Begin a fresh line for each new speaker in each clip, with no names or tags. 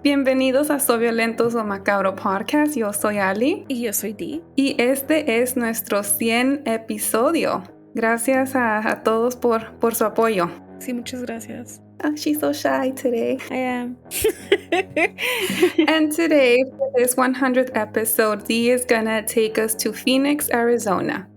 Bienvenidos a Soy Violentos o Macabro Podcast. Yo soy Ali.
Y yo soy Dee.
Y este es nuestro 100 episodio. Gracias a todos por su apoyo.
Sí, muchas gracias.
Oh, she's so shy today.
I am.
And today, for this 100th episode, Dee is gonna take us to Phoenix, Arizona.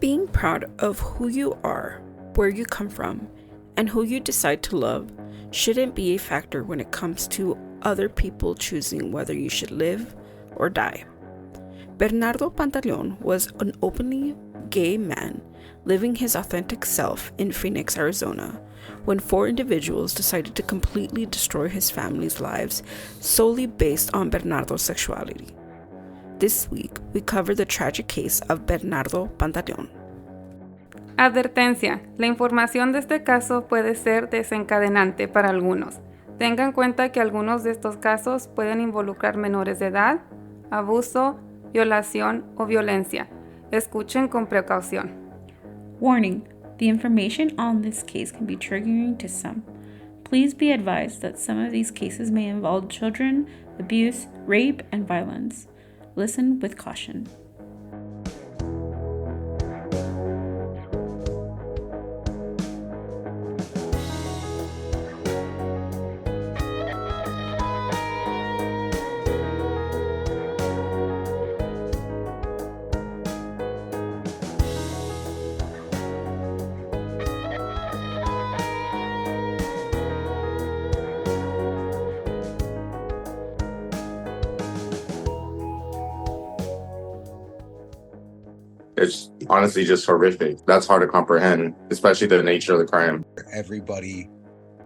Being proud of who you are, where you come from, and who you decide to love shouldn't be a factor when it comes to other people choosing whether you should live or die. Bernardo Pantaleon was an openly gay man living his authentic self in Phoenix, Arizona, when 4 individuals decided to completely destroy his family's lives solely based on Bernardo's sexuality. This week, we cover the tragic case of Bernardo Pantaleon.
Advertencia: la información de este caso puede ser desencadenante para algunos. Tenga en cuenta que algunos de estos casos pueden involucrar menores de edad, abuso, violación o violencia. Escuchen con precaución.
Warning: the information on this case can be triggering to some. Please be advised that some of these cases may involve children, abuse, rape, and violence. Listen with caution.
It's honestly just horrific. That's hard to comprehend, especially the nature of the crime.
Everybody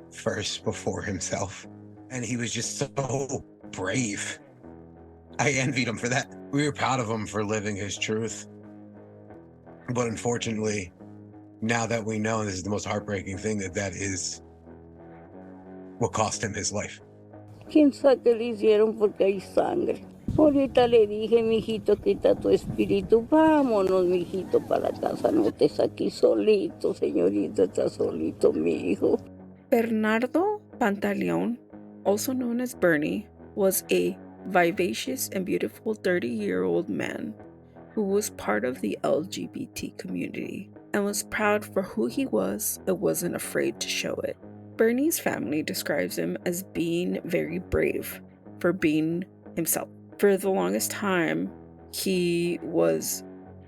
first before himself. And he was just so brave. I envied him for that. We were proud of him for living his truth. But unfortunately, now that we know, and this is the most heartbreaking thing, that is what cost him his life.
¿Quién sabe qué le hicieron porque hay sangre? Ahorita le dije, mijito, quita tu espíritu, vámonos, mijito, para casa, no estés aquí solito, señorita, está solito, mi hijo.
Bernardo Pantaleon, also known as Bernie, was a vivacious and beautiful 30-year-old man who was part of the LGBT community and was proud for who he was and wasn't afraid to show it. Bernie's family describes him as being very brave for being himself. For the longest time, he was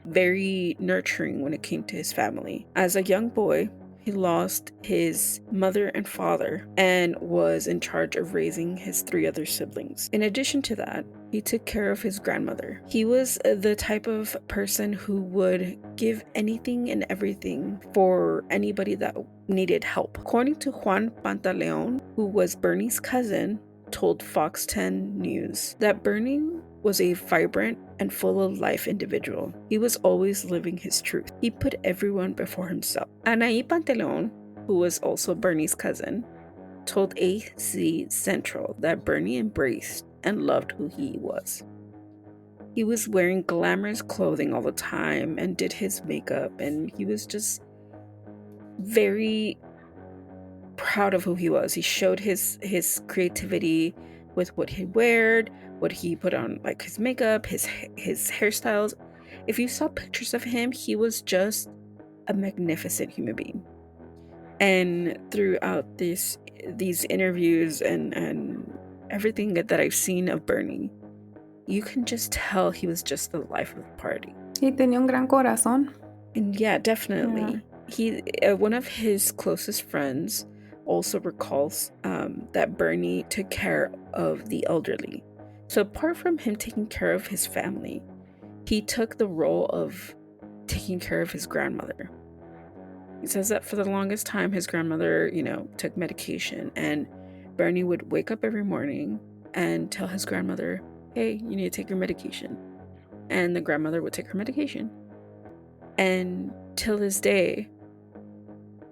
very nurturing when it came to his family. As a young boy, he lost his mother and father and was in charge of raising his 3 other siblings. In addition to that, he took care of his grandmother. He was the type of person who would give anything and everything for anybody that needed help. According to Juan Pantaleon, who was Bernie's cousin, told Fox 10 News that Bernie was a vibrant and full of life individual. He was always living his truth. He put everyone before himself. Anaí Pantaleon, who was also Bernie's cousin, told AC Central that Bernie embraced and loved who he was. He was wearing glamorous clothing all the time and did his makeup, and he was just very proud of who he was. He showed his creativity with what he wore, what he put on, like his makeup, his hairstyles. If you saw pictures of him, he was just a magnificent human being. And throughout these interviews and everything that I've seen of Bernie, you can just tell he was just the life of the party.
Y tenía un gran corazón.
And yeah, definitely. He one of his closest friends also recalls that Bernie took care of the elderly. So apart from him taking care of his family, he took the role of taking care of his grandmother. He says that for the longest time, his grandmother, took medication, and Bernie would wake up every morning and tell his grandmother, hey, you need to take your medication. And the grandmother would take her medication. And till this day,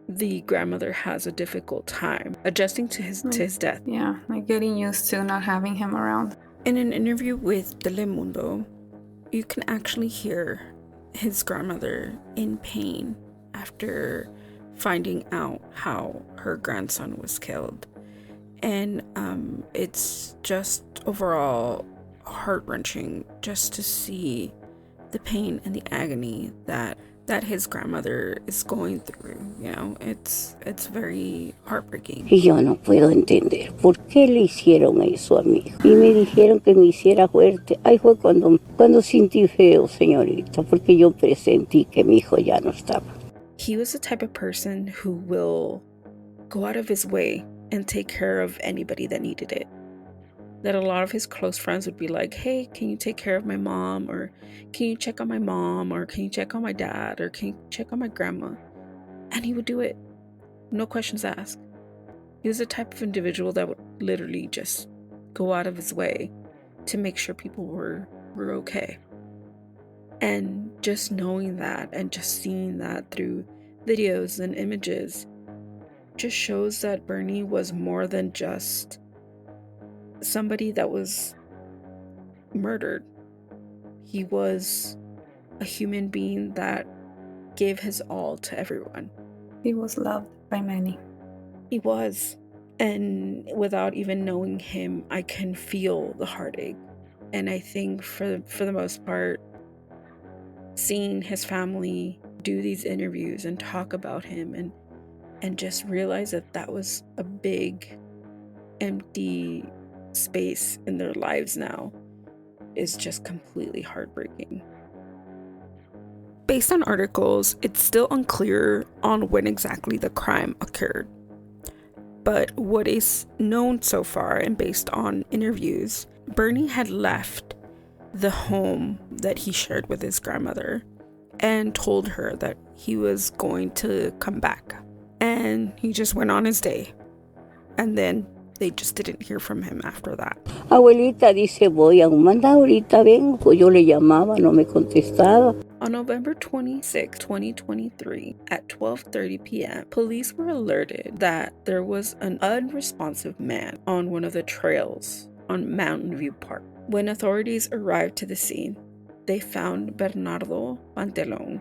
the grandmother has a difficult time adjusting to his death.
Yeah, like getting used to not having him around.
In an interview with Telemundo, you can actually hear his grandmother in pain after finding out how her grandson was killed. And it's just overall heart-wrenching just to see the pain and the agony that his grandmother is going through. You know, it's very heartbreaking.
Y yo no puedo entender por qué le hicieron eso a mi hijo. Y me dijeron que me hiciera fuerte. Ahí fue cuando sentí feo, señorita, porque yo presentí que mi hijo ya no estaba.
He was the type of person who will go out of his way and take care of anybody that needed it. That a lot of his close friends would be like, hey, can you take care of my mom? Or can you check on my mom? Or can you check on my dad? Or can you check on my grandma? And he would do it. No questions asked. He was the type of individual that would literally just go out of his way to make sure people were okay. And just knowing that and just seeing that through videos and images just shows that Bernie was more than just somebody that was murdered. He was a human being that gave his all to everyone.
He was loved by many.
He was. And without even knowing him, I can feel the heartache. And I think for the most part, seeing his family do these interviews and talk about him and just realize that was a big empty space in their lives now is just completely heartbreaking. Based on articles, it's still unclear on when exactly the crime occurred. But what is known so far and based on interviews, Bernie had left the home that he shared with his grandmother and told her that he was going to come back. And he just went on his day. And then they just didn't hear from him after that.
Abuelita dice, voy a un mandado, ahorita vengo. Yo le llamaba, no me contestaba.
On November 26, 2023, at 12:30 p.m., police were alerted that there was an unresponsive man on one of the trails on Mountain View Park. When authorities arrived to the scene, they found Bernardo Pantaleon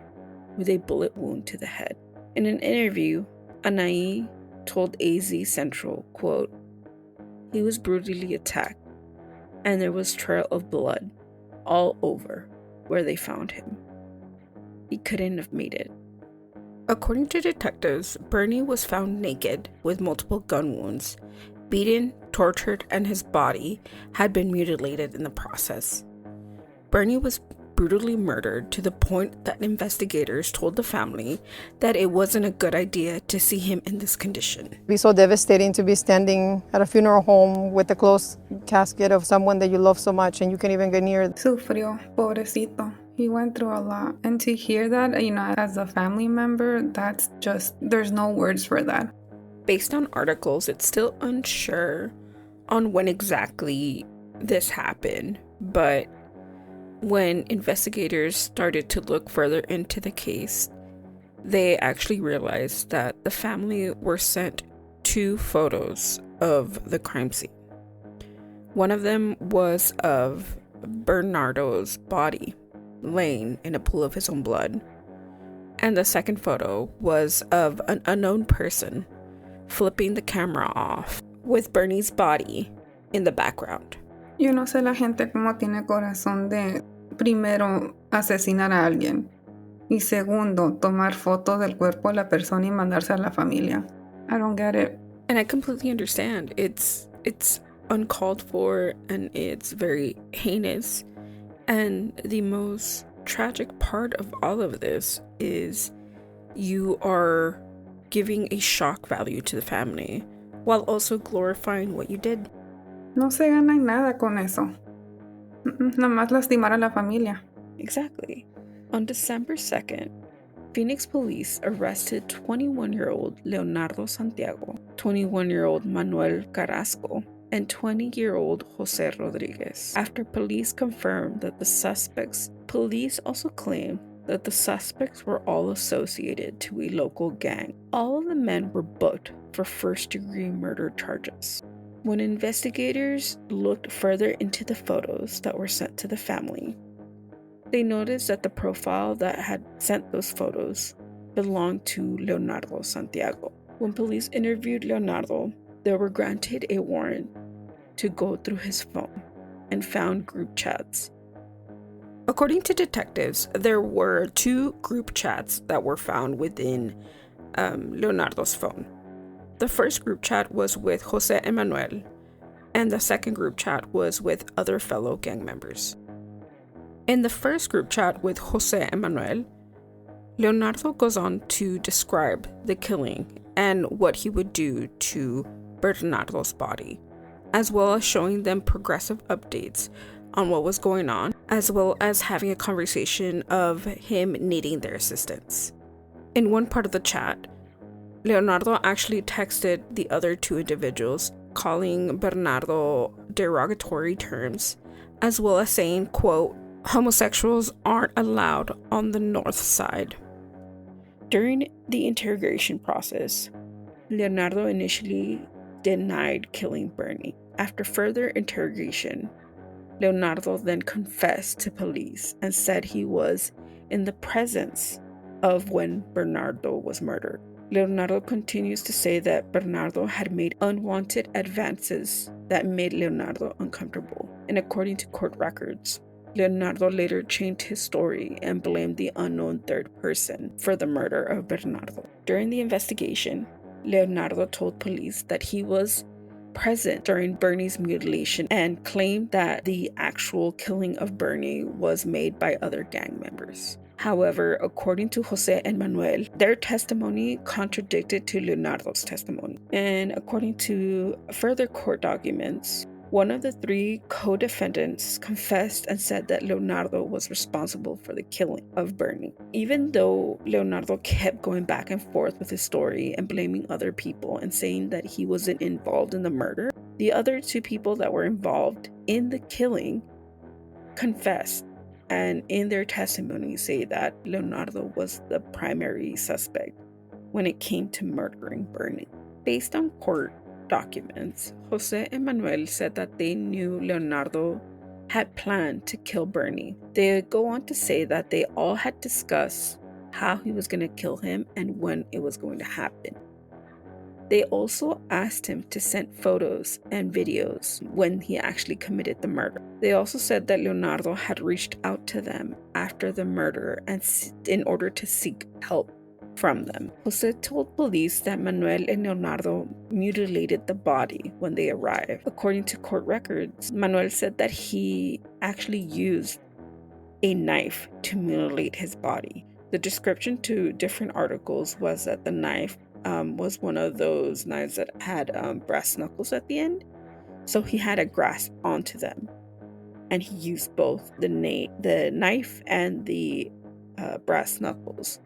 with a bullet wound to the head. In an interview, Anai told AZ Central, quote, he was brutally attacked, and there was trail of blood all over where they found him. He couldn't have made it. According to detectives, Bernie was found naked with multiple gun wounds, beaten, tortured, and his body had been mutilated in the process. Bernie was brutally murdered to the point that investigators told the family that it wasn't a good idea to see him in this condition.
It'd be so devastating to be standing at a funeral home with the closed casket of someone that you love so much and you can't even get near.
Sufrió, pobrecito. He went through a lot. And to hear that, as a family member, that's just, there's no words for that.
Based on articles, it's still unsure on when exactly this happened, but when investigators started to look further into the case, they actually realized that the family were sent 2 photos of the crime scene. One of them was of Bernardo's body laying in a pool of his own blood, and the second photo was of an unknown person flipping the camera off with Bernie's body in the background.
Yo no sé la gente cómo tiene corazón de, primero, asesinar a alguien y segundo, tomar fotos del cuerpo de la persona y mandarse a la familia. I don't get it.
And I completely understand. It's uncalled for and it's very heinous. And the most tragic part of all of this is you are giving a shock value to the family while also glorifying what you did.
No se gana nada con eso. Nada más lastimar a la familia.
Exactly. On December 2nd, Phoenix police arrested 21-year-old Leonardo Santiago, 21-year-old Manuel Carrasco, and 20-year-old Jose Rodriguez. After police confirmed that the suspects, police also claimed that the suspects were all associated to a local gang. All of the men were booked for first-degree murder charges. When investigators looked further into the photos that were sent to the family, they noticed that the profile that had sent those photos belonged to Leonardo Santiago. When police interviewed Leonardo, They were granted a warrant to go through his phone and found group chats. According to detectives, there were 2 group chats that were found within Leonardo's phone. The first group chat was with Jose and Manuel, and the second group chat was with other fellow gang members. In the first group chat with Jose and Manuel, Leonardo goes on to describe the killing and what he would do to Bernardo's body, as well as showing them progressive updates on what was going on, as well as having a conversation of him needing their assistance. In one part of the chat, Leonardo actually texted the other 2 individuals, calling Bernardo derogatory terms, as well as saying, quote, "Homosexuals aren't allowed on the north side." During the interrogation process, Leonardo initially denied killing Bernie. After further interrogation, Leonardo then confessed to police and said he was in the presence of when Bernardo was murdered. Leonardo continues to say that Bernardo had made unwanted advances that made Leonardo uncomfortable. And according to court records, Leonardo later changed his story and blamed the unknown third person for the murder of Bernardo. During the investigation, Leonardo told police that he was present during Bernie's mutilation and claimed that the actual killing of Bernie was made by other gang members. However, according to Jose and Manuel, their testimony contradicted to Leonardo's testimony. And according to further court documents, one of the 3 co-defendants confessed and said that Leonardo was responsible for the killing of Bernie. Even though Leonardo kept going back and forth with his story and blaming other people and saying that he wasn't involved in the murder, the other 2 people that were involved in the killing confessed, and in their testimony say that Leonardo was the primary suspect when it came to murdering Bernie. Based on court documents, Jose and Manuel said that they knew Leonardo had planned to kill Bernie. They go on to say that they all had discussed how he was going to kill him and when it was going to happen. They also asked him to send photos and videos when he actually committed the murder. They also said that Leonardo had reached out to them after the murder and in order to seek help from them. Jose told police that Manuel and Leonardo mutilated the body when they arrived. According to court records, Manuel said that he actually used a knife to mutilate his body. The description to different articles was that the knife was one of those knives that had brass knuckles at the end. So he had a grasp onto them. And he used both the knife and the brass knuckles.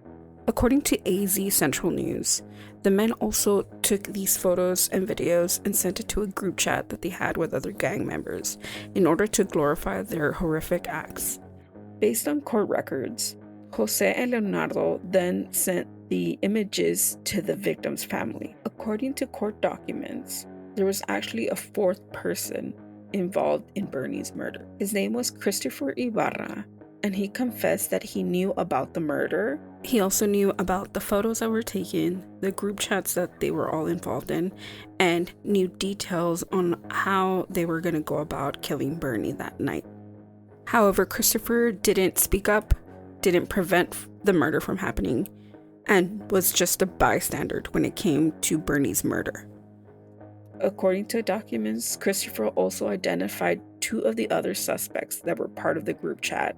According to AZ Central News, the men also took these photos and videos and sent it to a group chat that they had with other gang members in order to glorify their horrific acts. Based on court records, Jose and Leonardo then sent the images to the victim's family. According to court documents, there was actually a 4th person involved in Bernie's murder. His name was Christopher Ibarra, and he confessed that he knew about the murder. He also knew about the photos that were taken, the group chats that they were all involved in, and knew details on how they were going to go about killing Bernie that night. However, Christopher didn't speak up, didn't prevent the murder from happening, and was just a bystander when it came to Bernie's murder. According to documents, Christopher also identified 2 of the other suspects that were part of the group chat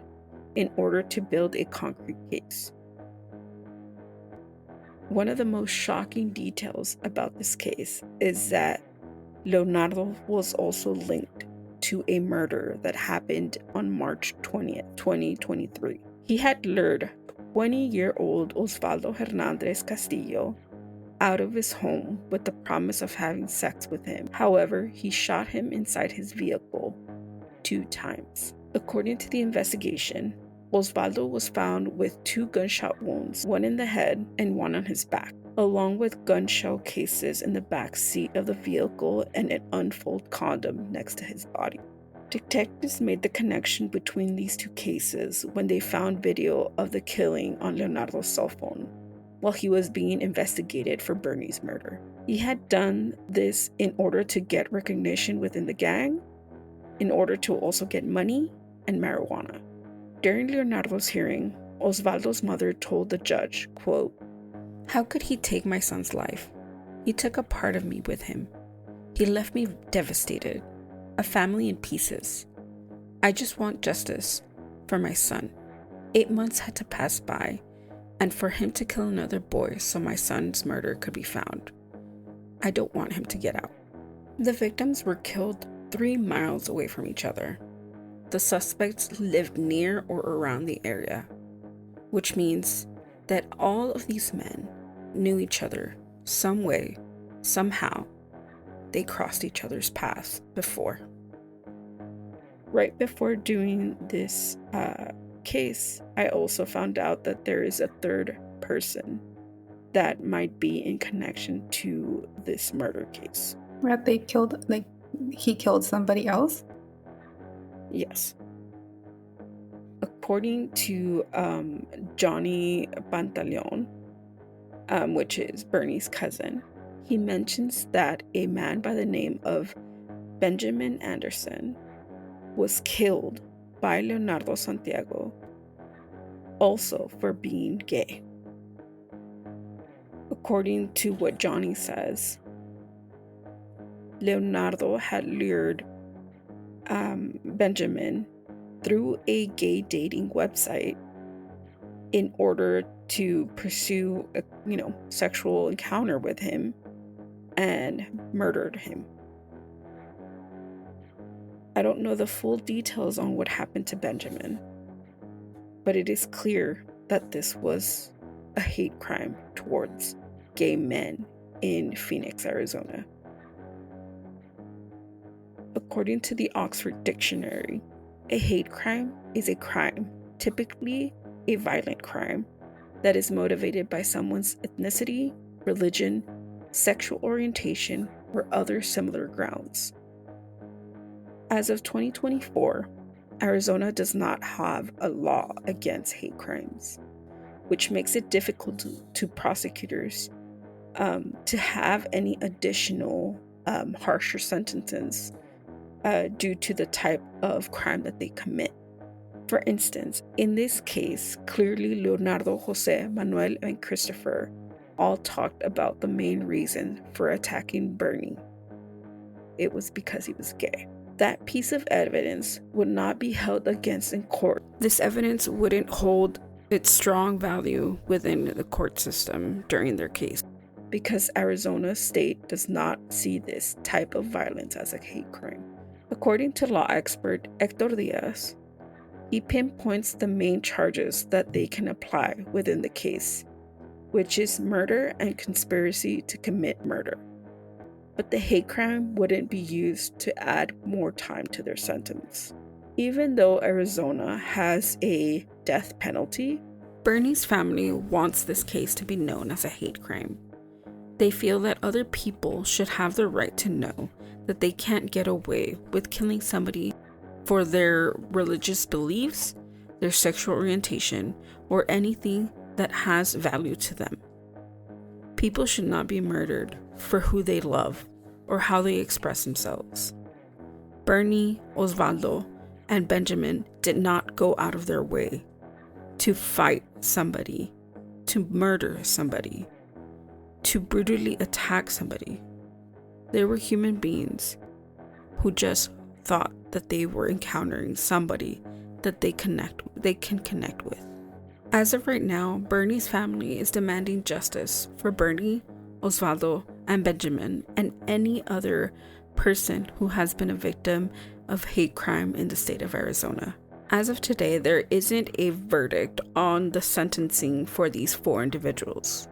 in order to build a concrete case. One of the most shocking details about this case is that Leonardo was also linked to a murder that happened on March 20th, 2023. He had lured 20-year-old Osvaldo Hernandez Castillo out of his home with the promise of having sex with him. However, he shot him inside his vehicle 2 times. According to the investigation, Osvaldo was found with 2 gunshot wounds, one in the head and one on his back, along with gun shell cases in the back seat of the vehicle and an unfolded condom next to his body. Detectives made the connection between these 2 cases when they found video of the killing on Leonardo's cell phone while he was being investigated for Bernie's murder. He had done this in order to get recognition within the gang, in order to also get money and marijuana. During Leonardo's hearing, Osvaldo's mother told the judge, quote, "How could he take my son's life? He took a part of me with him. He left me devastated, a family in pieces. I just want justice for my son. 8 months had to pass by, and for him to kill another boy so my son's murder could be found. I don't want him to get out." The victims were killed 3 miles away from each other. The suspects lived near or around the area, which means that all of these men knew each other some way, somehow. They crossed each other's paths before. Right before doing this case, I also found out that there is a third person that might be in connection to this murder case.
Right, they killed, like, he killed somebody else?
Yes. According to Johnny Pantaleon, which is Bernie's cousin, he mentions that a man by the name of Benjamin Anderson was killed by Leonardo Santiago, also for being gay. According to what Johnny says, Leonardo had lured Benjamin through a gay dating website in order to pursue a sexual encounter with him, and murdered him. I don't know the full details on what happened to Benjamin, but it is clear that this was a hate crime towards gay men in Phoenix, Arizona. According to the Oxford Dictionary, a hate crime is a crime, typically a violent crime, that is motivated by someone's ethnicity, religion, sexual orientation, or other similar grounds. As of 2024, Arizona does not have a law against hate crimes, which makes it difficult to prosecutors to have any additional harsher sentences due to the type of crime that they commit. For instance, in this case, clearly Leonardo, Jose, Manuel, and Christopher all talked about the main reason for attacking Bernie. It was because he was gay. That piece of evidence would not be held against in court. This evidence wouldn't hold its strong value within the court system during their case, because Arizona state does not see this type of violence as a hate crime. According to law expert Hector Diaz, he pinpoints the main charges that they can apply within the case, which is murder and conspiracy to commit murder. But the hate crime wouldn't be used to add more time to their sentence. Even though Arizona has a death penalty, Bernie's family wants this case to be known as a hate crime. They feel that other people should have the right to know that they can't get away with killing somebody for their religious beliefs, their sexual orientation, or anything that has value to them. People should not be murdered for who they love or how they express themselves. Bernie, Osvaldo, and Benjamin did not go out of their way to fight somebody, to murder somebody, to brutally attack somebody. They were human beings who just thought that they were encountering somebody that they can connect with. As of right now, Bernie's family is demanding justice for Bernie, Osvaldo, and Benjamin, and any other person who has been a victim of hate crime in the state of Arizona. As of today, there isn't a verdict on the sentencing for these 4 individuals.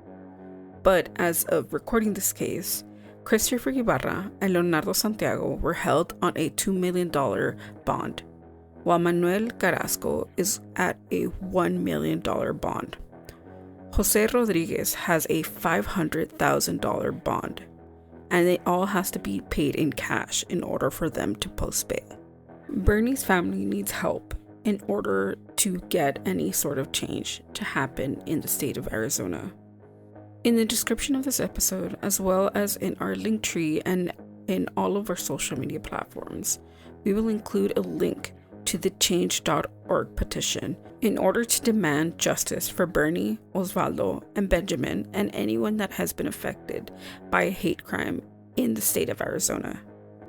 But as of recording this case, Christopher Ibarra and Leonardo Santiago were held on a $2 million bond, while Manuel Carrasco is at a $1 million bond. Jose Rodriguez has a $500,000 bond, and it all has to be paid in cash in order for them to post bail. Bernie's family needs help in order to get any sort of change to happen in the state of Arizona. In the description of this episode, as well as in our link tree and in all of our social media platforms, we will include a link to the change.org petition in order to demand justice for Bernie, Osvaldo, and Benjamin, and anyone that has been affected by a hate crime in the state of Arizona.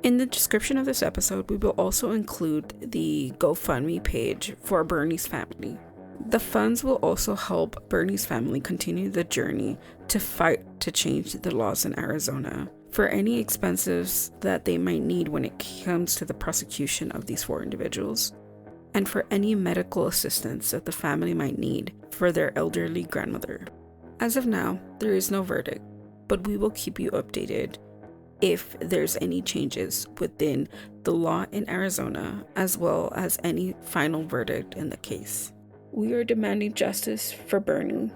In the description of this episode, we will also include the GoFundMe page for Bernie's family. The funds will also help Bernie's family continue the journey to fight to change the laws in Arizona for any expenses that they might need when it comes to the prosecution of these 4 individuals, and for any medical assistance that the family might need for their elderly grandmother. As of now, there is no verdict, but we will keep you updated if there's any changes within the law in Arizona, as well as any final verdict in the case. We are demanding justice for Bernie.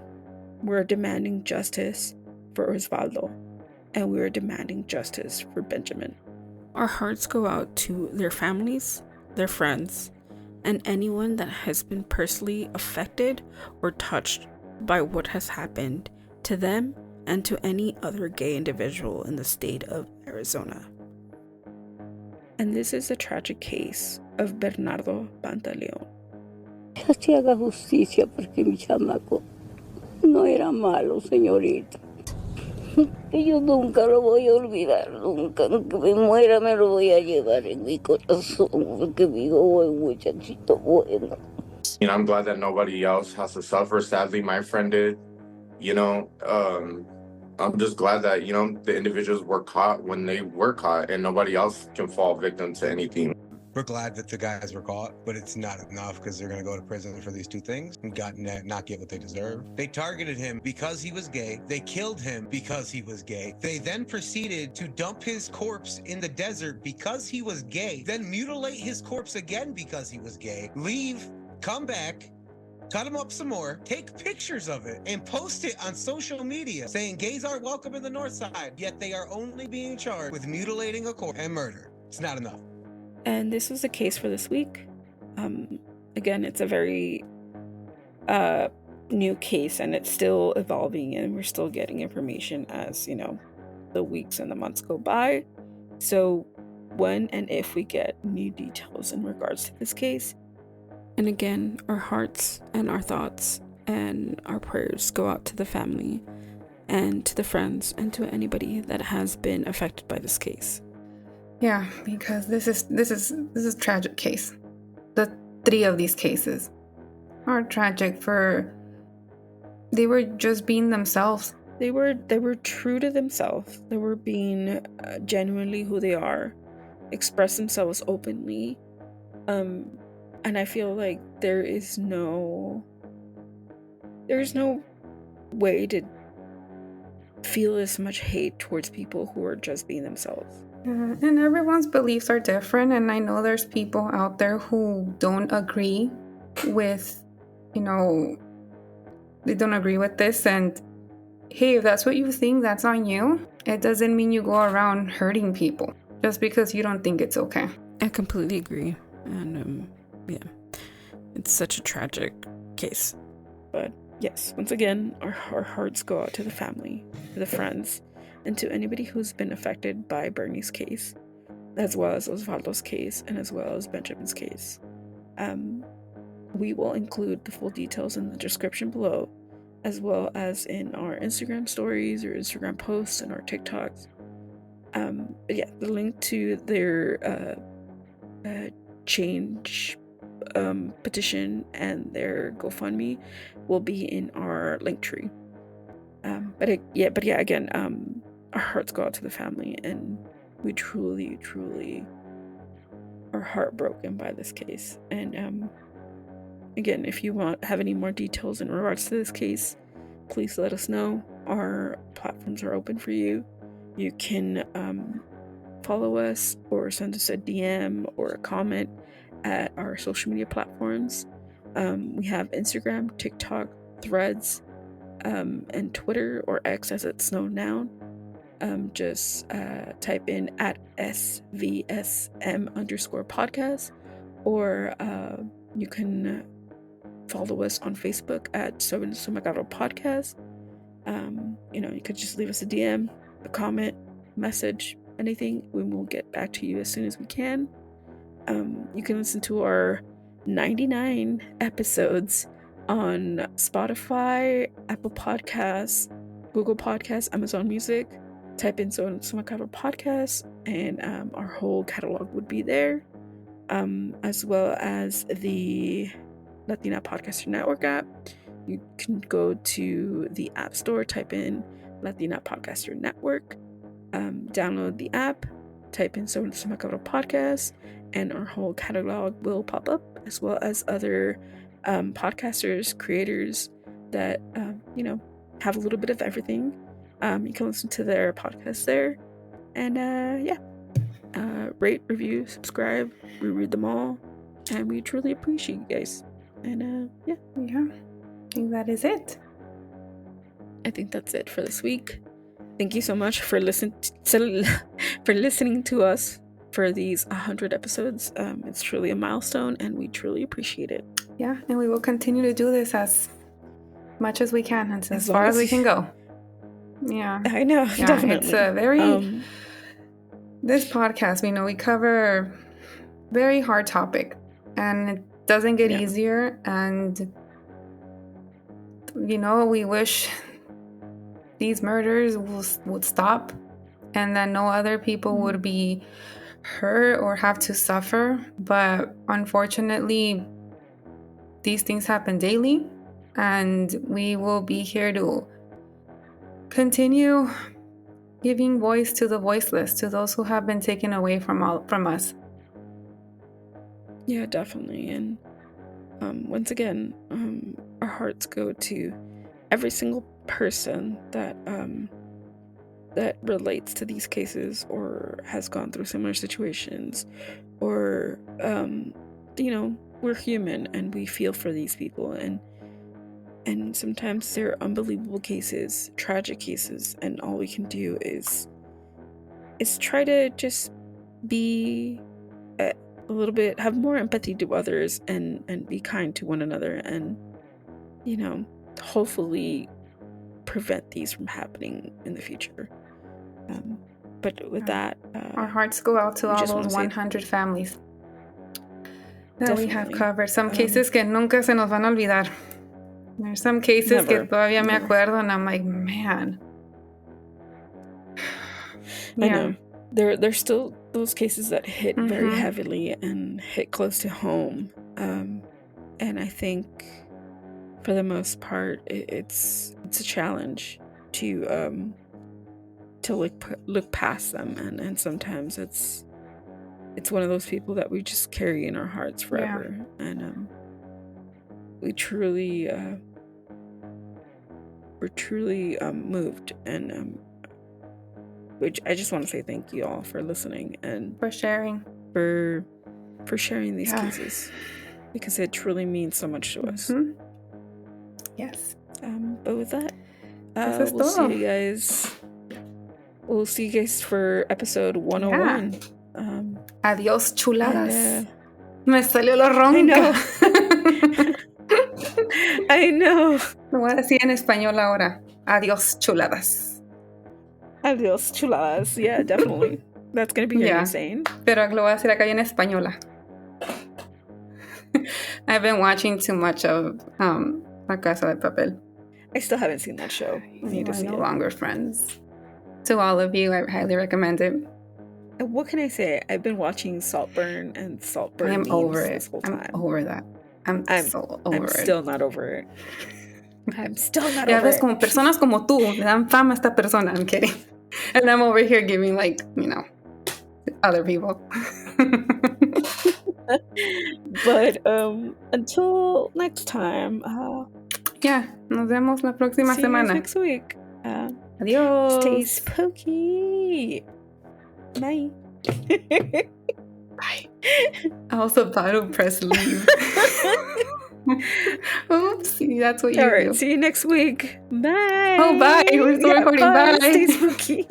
We're demanding justice for Osvaldo. And we are demanding justice for Benjamin. Our hearts go out to their families, their friends, and anyone that has been personally affected or touched by what has happened to them and to any other gay individual in the state of Arizona. And this is a tragic case of Bernardo Pantaleon.
Que se haga justicia porque mi chamaco no era malo, señorita. Que yo nunca lo voy a olvidar, nunca, aunque me muera me lo voy a llevar en mi corazón, porque mi hijo es un muchachito bueno.
I'm glad that nobody else has to suffer. Sadly, my friend did. I'm just glad that, the individuals were caught when they were caught and nobody else can fall victim to anything.
We're glad that the guys were caught, but it's not enough because they're going to go to prison for these 2 things and not get what they deserve. They targeted him because he was gay. They killed him because he was gay. They then proceeded to dump his corpse in the desert because he was gay, then mutilate his corpse again because he was gay, leave, come back, cut him up some more, take pictures of it, and post it on social media saying gays aren't welcome in the North Side, yet they are only being charged with mutilating a corpse and murder. It's not enough.
And this was the case for this week. Again, it's a very new case, and it's still evolving, and we're still getting information as, the weeks and the months go by. So when and if we get new details in regards to this case, and again, our hearts and our thoughts and our prayers go out to the family and to the friends and to anybody that has been affected by this case.
Yeah, because this is a tragic case. The 3 of these cases are tragic they were just being themselves.
They were true to themselves. They were being genuinely who they are, express themselves openly. And I feel like there's no way to feel as much hate towards people who are just being themselves.
And everyone's beliefs are different, and I know there's people out there who don't agree with, they don't agree with this, and hey, if that's what you think, that's on you. It doesn't mean you go around hurting people just because you don't think it's okay.
I completely agree, and it's such a tragic case. But yes, once again, our hearts go out to the family, to the friends, and to anybody who's been affected by Bernie's case, as well as Osvaldo's case, and as well as Benjamin's case. We will include the full details in the description below, as well as in our Instagram stories or Instagram posts and our TikToks. The link to their change petition and their GoFundMe will be in our link tree. Our hearts go out to the family, and we truly, truly are heartbroken by this case. And again, if you have any more details in regards to this case, please let us know. Our platforms are open for you. You can follow us or send us a DM or a comment at our social media platforms. We have Instagram, TikTok, Threads, and Twitter, or X as it's known now. Just type in at SVSM_podcast, or you can follow us on Facebook at Sumagaro Podcast. you could just leave us a DM, a comment, message, anything. We will get back to you as soon as we can. You can listen to our 99 episodes on Spotify, Apple Podcasts, Google Podcasts, Amazon Music. Type in Semana Podcast, and our whole catalog would be there, as well as the Latina Podcaster Network app. You can go to the App Store, type in Latina Podcaster Network, download the app, type in Semana Podcast, and our whole catalog will pop up, as well as other podcasters, creators that have a little bit of everything. You can listen to their podcast there, and rate, review, subscribe. We read them all, and we truly appreciate you guys. And
I think that is it.
I think that's it for this week. Thank you so much for listening to us for these 100 episodes. It's truly a milestone, and we truly appreciate it.
Yeah, and we will continue to do this as much as we can, and as far as we can go. Yeah,
I know.
Yeah,
definitely.
It's a very this podcast, we cover very hard topic, and it doesn't get easier. And we wish these murders would stop, and that no other people would be hurt or have to suffer. But unfortunately, these things happen daily, and we will be here to continue giving voice to the voiceless, to those who have been taken away from us.
Yeah, definitely. And once again, our hearts go to every single person that relates to these cases, or has gone through similar situations, or we're human and we feel for these people, and sometimes they're unbelievable cases, tragic cases, and all we can do is try to just be a little bit, have more empathy to others, and be kind to one another, and hopefully prevent these from happening in the future. But with that,
our hearts go out to all those 100 families that we have covered. Some cases que nunca se nos van a olvidar. There's some cases que todavía me acuerdo, and I'm like, man.
I know. There's still those cases that hit very heavily and hit close to home. And I think for the most part, it's a challenge to look past them, and sometimes it's one of those people that we just carry in our hearts forever. And we truly we're truly moved, and which I just want to say thank you all for listening and
for sharing
these cases, because it truly means so much to us.
Yes.
But with that, we'll see you guys for episode 101.
Adiós, chuladas. Me salió lo ronca.
I know.
Lo voy a decir en español ahora. Adiós, chuladas.
Adiós, chuladas. Yeah, definitely. That's going to be your new saying.
Pero lo voy a decir acá en española. I've been watching too much of La Casa de Papel.
I still haven't seen that show. I need to see it.
No longer friends. To all of you, I highly recommend it.
What can I say? I've been watching Saltburn and Saltburn
I'm
memes
over it.
this whole time.
I'm over that. I'm
still not over it. I'm still not
over
it.
Ves, como personas como tú le dan fama a esta persona. I'm kidding. And I'm over here giving other people.
But until next time.
Nos vemos la próxima semana.
See you next week.
Adiós.
Stay spooky. Bye.
Bye. I was about to press leave. Oopsie, that's what you do.
All right, see you next week. Bye.
Oh, bye. We're still recording. Bye.
Stay spooky.